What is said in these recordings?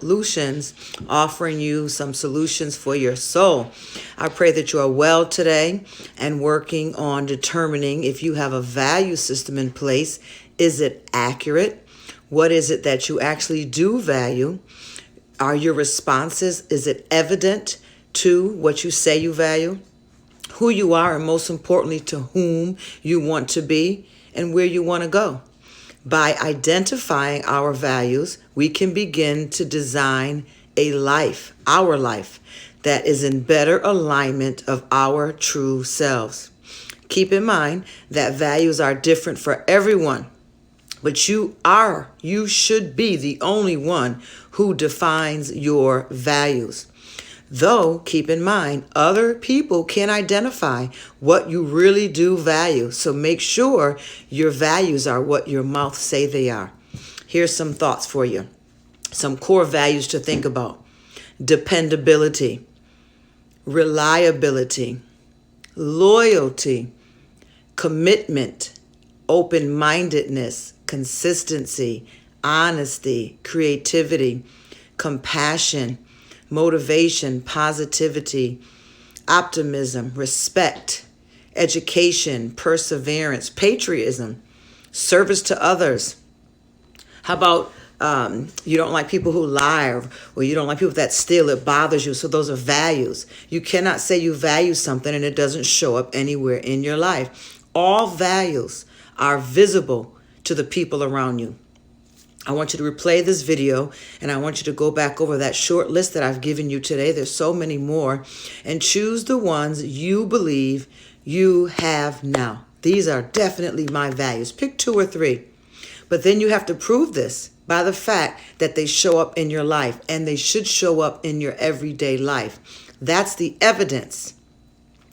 Solutions, offering you some solutions for your soul. I pray that you are well today and working on determining if you have a value system in place. Is it accurate? What is it that you actually do value? Are your responses, is it evident to what you say you value? Who you are, and most importantly, to whom you want to be and where you want to go. By identifying our values, we can begin to design a life, our life, that is in better alignment of our true selves. Keep in mind that values are different for everyone, but you should be the only one who defines your values. Though, keep in mind, other people can identify what you really do value. So make sure your values are what your mouth say they are. Here's some thoughts for you. Some core values to think about. Dependability, reliability, loyalty, commitment, open-mindedness, consistency, honesty, creativity, compassion, motivation, positivity, optimism, respect, education, perseverance, patriotism, service to others. How about you don't like people who lie, or you don't like people that steal? It bothers you. So those are values. You cannot say you value something and it doesn't show up anywhere in your life. All values are visible to the people around you. I want you to replay this video, and I want you to go back over that short list that I've given you today. There's so many more, and choose the ones you believe you have now. These are definitely my values. Pick 2 or 3, but then you have to prove this by the fact that they show up in your life, and they should show up in your everyday life. That's the evidence.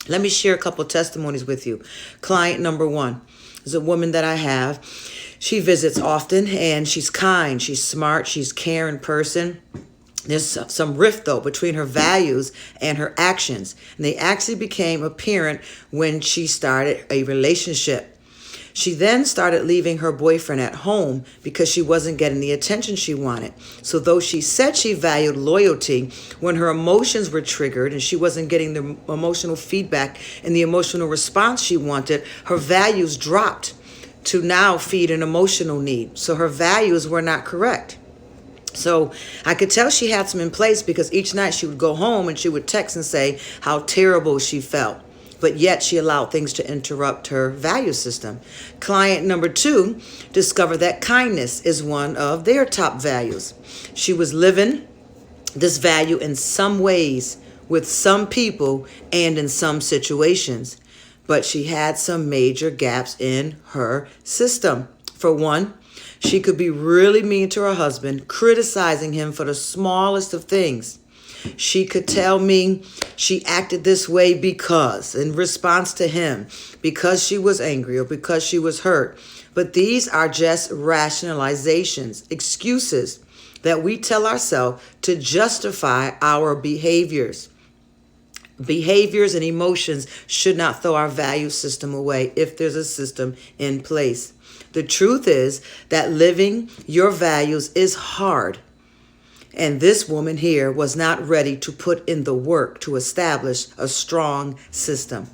Let me share a couple testimonies with you. Client number 1 is a woman that I have. She visits often, and she's kind, she's smart, she's caring person. There's some rift, though, between her values and her actions. And they actually became apparent when she started a relationship. She then started leaving her boyfriend at home because she wasn't getting the attention she wanted. So though she said she valued loyalty, when her emotions were triggered and she wasn't getting the emotional feedback and the emotional response she wanted, her values dropped to now feed an emotional need. So her values were not correct. So I could tell she had some in place, because each night she would go home and she would text and say how terrible she felt. But yet she allowed things to interrupt her value system. Client number 2 discovered that kindness is one of their top values. She was living this value in some ways, with some people, and in some situations. But she had some major gaps in her system. For one, she could be really mean to her husband, criticizing him for the smallest of things. She could tell me she acted this way because, in response to him, because she was angry or because she was hurt. But these are just rationalizations, excuses that we tell ourselves to justify our behaviors. Behaviors and emotions should not throw our value system away if there's a system in place. The truth is that living your values is hard. And this woman here was not ready to put in the work to establish a strong system.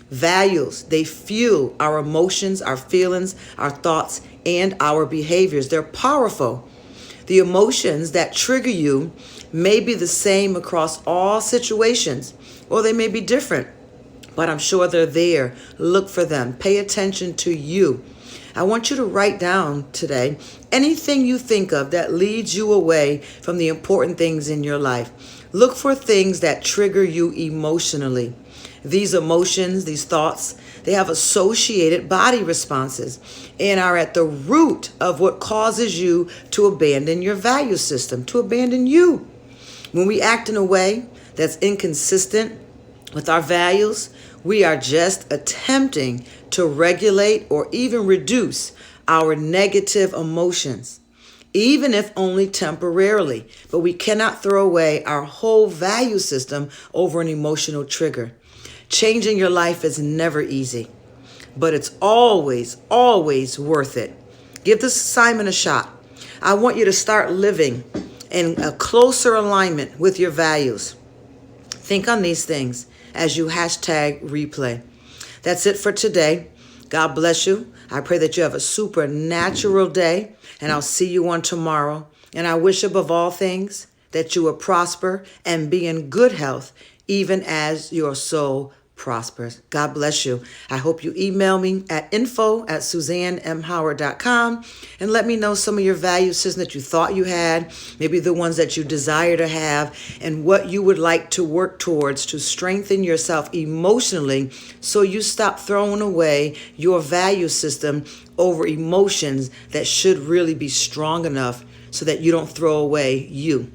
Values, they fuel our emotions, our feelings, our thoughts, and our behaviors. They're powerful. The emotions that trigger you may be the same across all situations, or they may be different, but I'm sure they're there. Look for them. Pay attention to you. I want you to write down today anything you think of that leads you away from the important things in your life. Look for things that trigger you emotionally. These emotions, these thoughts, they have associated body responses and are at the root of what causes you to abandon your value system, to abandon you. When we act in a way that's inconsistent with our values, we are just attempting to regulate or even reduce our negative emotions, even if only temporarily. But we cannot throw away our whole value system over an emotional trigger. Changing your life is never easy, but it's always, always worth it. Give this assignment a shot. I want you to start living in a closer alignment with your values. Think on these things as you hashtag replay. That's it for today. God bless you. I pray that you have a supernatural day, and I'll see you on tomorrow. And I wish above all things that you will prosper and be in good health, even as your soul prospers. God bless you. I hope you email me at info@suzannemhoward.com and let me know some of your value systems that you thought you had, maybe the ones that you desire to have, and what you would like to work towards to strengthen yourself emotionally so you stop throwing away your value system over emotions that should really be strong enough so that you don't throw away you.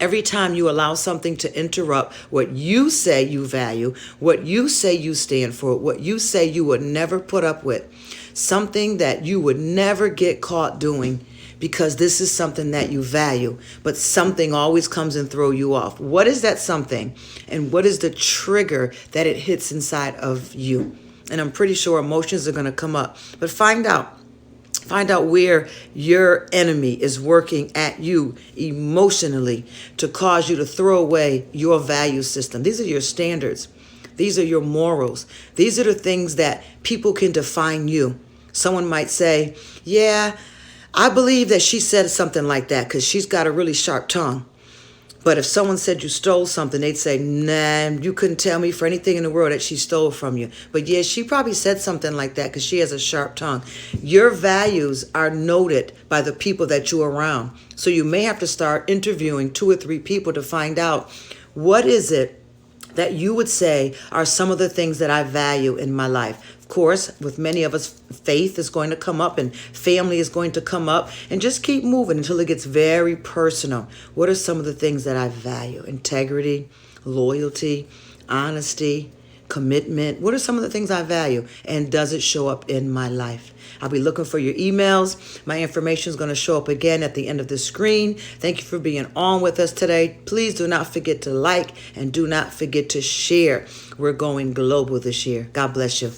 Every time you allow something to interrupt what you say you value, what you say you stand for, what you say you would never put up with, something that you would never get caught doing because this is something that you value, but something always comes and throw you off. What is that something? And what is the trigger that it hits inside of you? And I'm pretty sure emotions are going to come up, but find out. Find out where your enemy is working at you emotionally to cause you to throw away your value system. These are your standards. These are your morals. These are the things that people can define you. Someone might say, yeah, I believe that she said something like that because she's got a really sharp tongue. But if someone said you stole something, they'd say, nah, you couldn't tell me for anything in the world that she stole from you. But yeah, she probably said something like that because she has a sharp tongue. Your values are noted by the people that you're around. So you may have to start interviewing 2 or 3 people to find out what is it that you would say are some of the things that I value in my life. Of course, with many of us, faith is going to come up and family is going to come up, and just keep moving until it gets very personal. What are some of the things that I value? Integrity, loyalty, honesty, commitment. What are some of the things I value? And does it show up in my life? I'll be looking for your emails. My information is going to show up again at the end of the screen. Thank you for being on with us today. Please do not forget to like and do not forget to share. We're going global this year. God bless you.